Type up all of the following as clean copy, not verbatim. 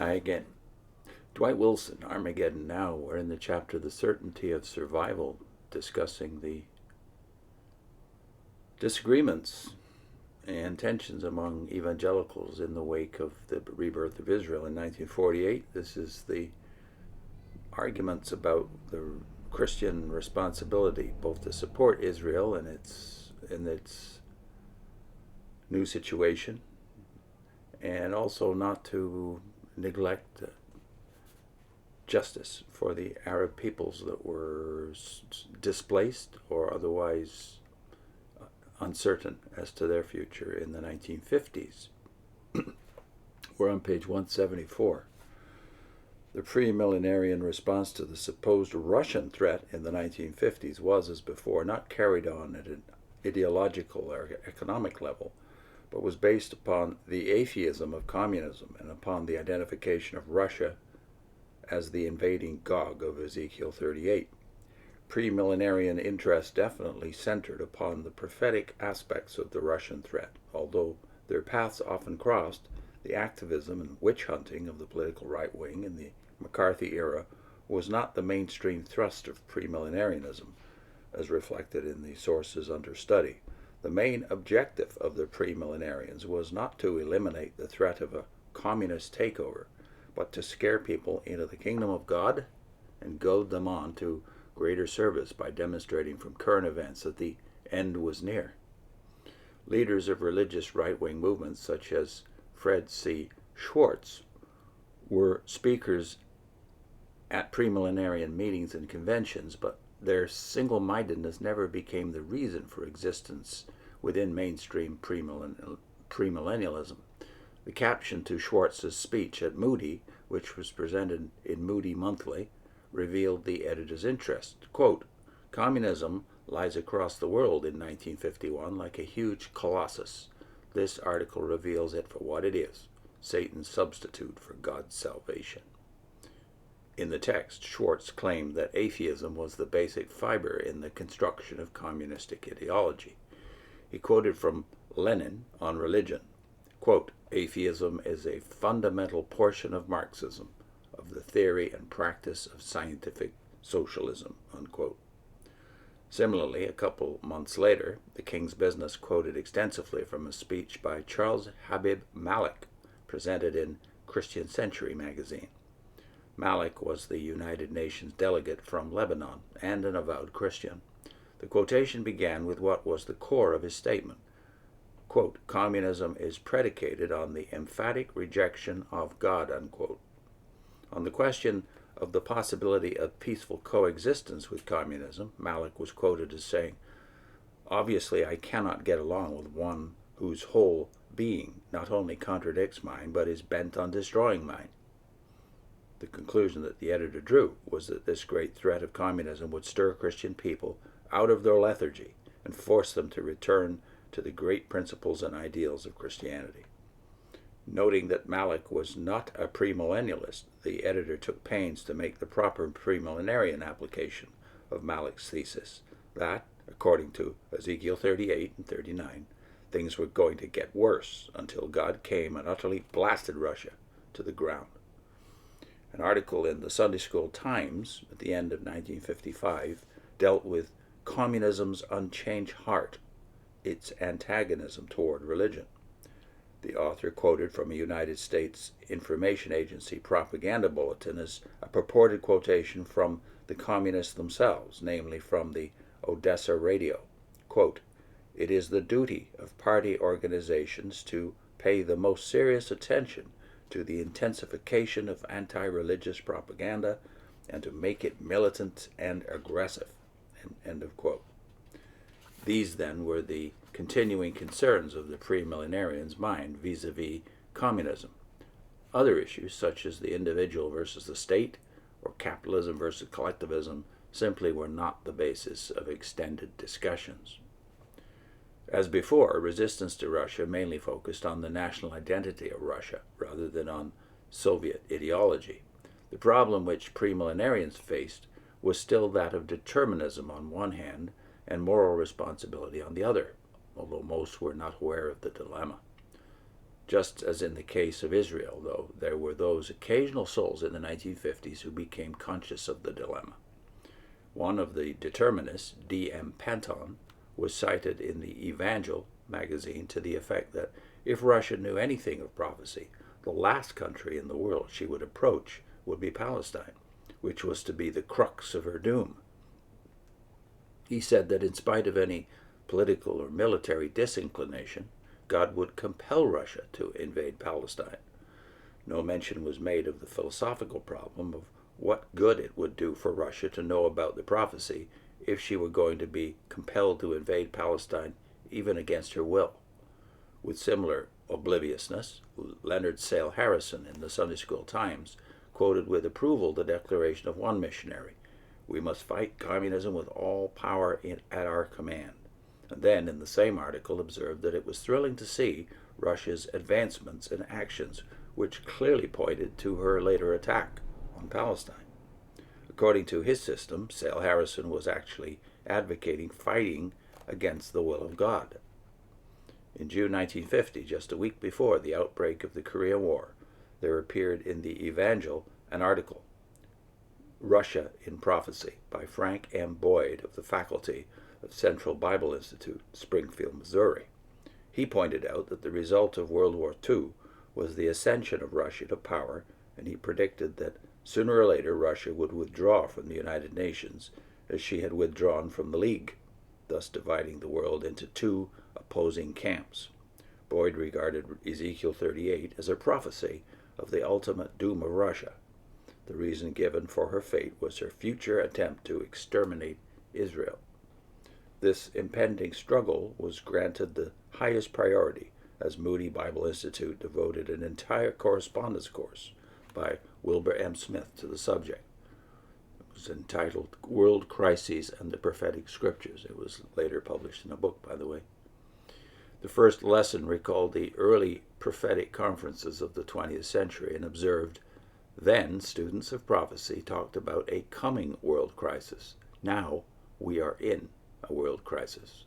Hi again. Dwight Wilson, Armageddon Now. We're in the chapter The Certainty of Survival, discussing the disagreements and tensions among evangelicals in the wake of the rebirth of Israel in 1948. This is the arguments about the Christian responsibility both to support Israel in its new situation and also not to neglect justice for the Arab peoples that were displaced or otherwise uncertain as to their future in the 1950s. We're on page 174. The premillenarian response to the supposed Russian threat in the 1950s was, as before, not carried on at an ideological or economic level, but was based upon the atheism of communism and upon the identification of Russia as the invading Gog of Ezekiel 38. Premillenarian interest definitely centered upon the prophetic aspects of the Russian threat, although their paths often crossed. The activism and witch hunting of the political right wing in the McCarthy era was not the mainstream thrust of premillenarianism, as reflected in the sources under study. The main objective of the premillenarians was not to eliminate the threat of a communist takeover, but to scare people into the kingdom of God and goad them on to greater service by demonstrating from current events that the end was near. Leaders of religious right-wing movements such as Fred C. Schwarz were speakers at premillenarian meetings and conventions, but their single-mindedness never became the reason for existence within mainstream premillennialism. The caption to Schwartz's speech at Moody, which was presented in Moody Monthly, revealed the editor's interest. Quote, "Communism lies across the world in 1951 like a huge colossus. This article reveals it for what it is, Satan's substitute for God's salvation." In the text, Schwarz claimed that atheism was the basic fiber in the construction of communistic ideology. He quoted from Lenin on religion. Quote, "Atheism is a fundamental portion of Marxism, of the theory and practice of scientific socialism," unquote. Similarly, a couple months later, the King's Business quoted extensively from a speech by Charles Habib Malik, presented in Christian Century magazine. Malik was the United Nations delegate from Lebanon and an avowed Christian. The quotation began with what was the core of his statement. Quote, "Communism is predicated on the emphatic rejection of God," unquote. On the question of the possibility of peaceful coexistence with communism, Malik was quoted as saying, "Obviously, I cannot get along with one whose whole being not only contradicts mine, but is bent on destroying mine." The conclusion that the editor drew was that this great threat of communism would stir Christian people out of their lethargy and force them to return to the great principles and ideals of Christianity. Noting that Malik was not a premillennialist, the editor took pains to make the proper premillenarian application of Malik's thesis, that, according to Ezekiel 38 and 39, things were going to get worse until God came and utterly blasted Russia to the ground. An article in the Sunday School Times at the end of 1955 dealt with communism's unchanged heart, its antagonism toward religion. The author quoted from a United States Information Agency propaganda bulletin as a purported quotation from the communists themselves, namely from the Odessa radio. Quote, "It is the duty of party organizations to pay the most serious attention to the intensification of anti-religious propaganda and to make it militant and aggressive." End of quote. These, then, were the continuing concerns of the premillenarian's mind vis-a-vis communism. Other issues, such as the individual versus the state, or capitalism versus collectivism, simply were not the basis of extended discussions. As before, resistance to Russia mainly focused on the national identity of Russia rather than on Soviet ideology. The problem which premillenarians faced was still that of determinism on one hand and moral responsibility on the other, although most were not aware of the dilemma. Just as in the case of Israel, though, there were those occasional souls in the 1950s who became conscious of the dilemma. One of the determinists, D.M. Panton, was cited in the Evangel magazine to the effect that if Russia knew anything of prophecy, the last country in the world she would approach would be Palestine, which was to be the crux of her doom. He said that in spite of any political or military disinclination, God would compel Russia to invade Palestine. No mention was made of the philosophical problem of what good it would do for Russia to know about the prophecy if she were going to be compelled to invade Palestine even against her will. With similar obliviousness, Leonard Sale Harrison in the Sunday School Times quoted with approval the declaration of one missionary, "We must fight communism with all power at our command," and then in the same article observed that it was thrilling to see Russia's advancements and actions, which clearly pointed to her later attack on Palestine. According to his system, Sale Harrison was actually advocating fighting against the will of God. In June 1950, just a week before the outbreak of the Korean War, there appeared in the Evangel an article, "Russia in Prophecy," by Frank M. Boyd of the faculty of Central Bible Institute, Springfield, Missouri. He pointed out that the result of World War II was the ascension of Russia to power, and he predicted that sooner or later Russia would withdraw from the United Nations as she had withdrawn from the League, thus dividing the world into two opposing camps. Boyd regarded Ezekiel 38 as a prophecy of the ultimate doom of Russia. The reason given for her fate was her future attempt to exterminate Israel. This impending struggle was granted the highest priority, as Moody Bible Institute devoted an entire correspondence course by Wilbur M. Smith to the subject. It was entitled World Crises and the Prophetic Scriptures. It was later published in a book, by the way. The first lesson recalled the early prophetic conferences of the 20th century and observed, then students of prophecy talked about a coming world crisis. Now we are in a world crisis.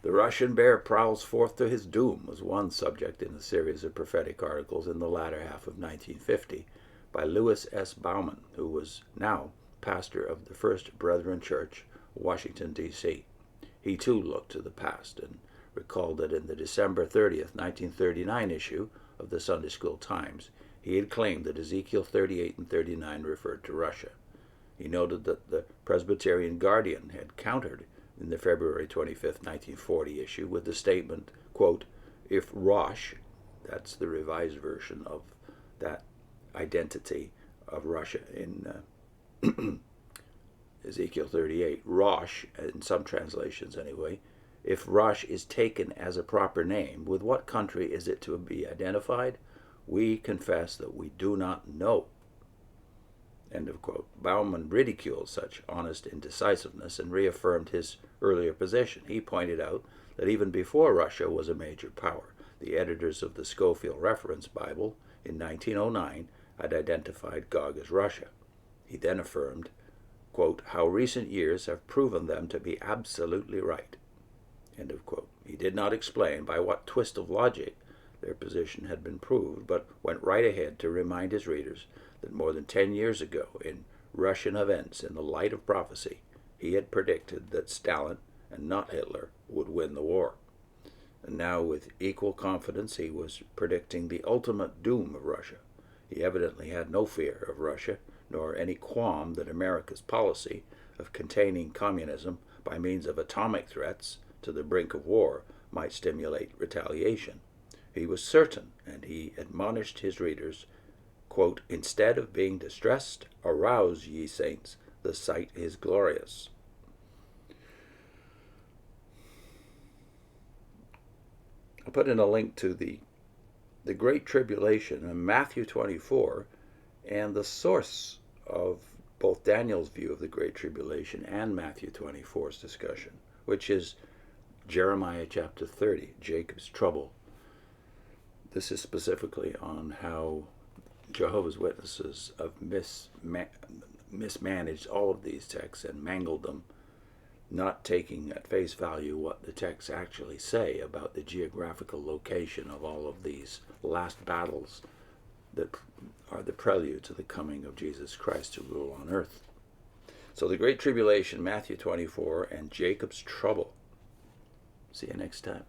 The Russian bear prowls forth to his doom was one subject in a series of prophetic articles in the latter half of 1950 by Louis S. Bauman, who was now pastor of the First Brethren Church, Washington, D.C. He too looked to the past and recalled that in the December 30th, 1939 issue of the Sunday School Times, he had claimed that Ezekiel 38 and 39 referred to Russia. He noted that the Presbyterian Guardian had countered in the February 25th, 1940 issue with the statement, quote, "If Rosh," that's the revised version of that identity of Russia in Ezekiel 38, Rosh, in some translations anyway, if Rosh is taken as a proper name, with what country is it to be identified? We confess that we do not know. End of quote. Bauman ridiculed such honest indecisiveness and reaffirmed his earlier position. He pointed out that even before Russia was a major power, the editors of the Scofield Reference Bible in 1909 had identified Gog as Russia. He then affirmed, quote, "how recent years have proven them to be absolutely right." End of quote. He did not explain by what twist of logic their position had been proved, but went right ahead to remind his readers that more than 10 years ago, in Russian events in the light of prophecy, he had predicted that Stalin, and not Hitler, would win the war. And now, with equal confidence, he was predicting the ultimate doom of Russia. He evidently had no fear of Russia, nor any qualm that America's policy of containing communism by means of atomic threats to the brink of war might stimulate retaliation. He was certain, and he admonished his readers, quote, "instead of being distressed, arouse, ye saints, the sight is glorious." I put in a link to the Great Tribulation in Matthew 24 and the source of both Daniel's view of the Great Tribulation and Matthew 24's discussion, which is Jeremiah chapter 30, Jacob's trouble. This is specifically on how Jehovah's Witnesses have mismanaged all of these texts and mangled them, not taking at face value what the texts actually say about the geographical location of all of these last battles that are the prelude to the coming of Jesus Christ to rule on earth. So the Great Tribulation, Matthew 24, and Jacob's trouble. See you next time.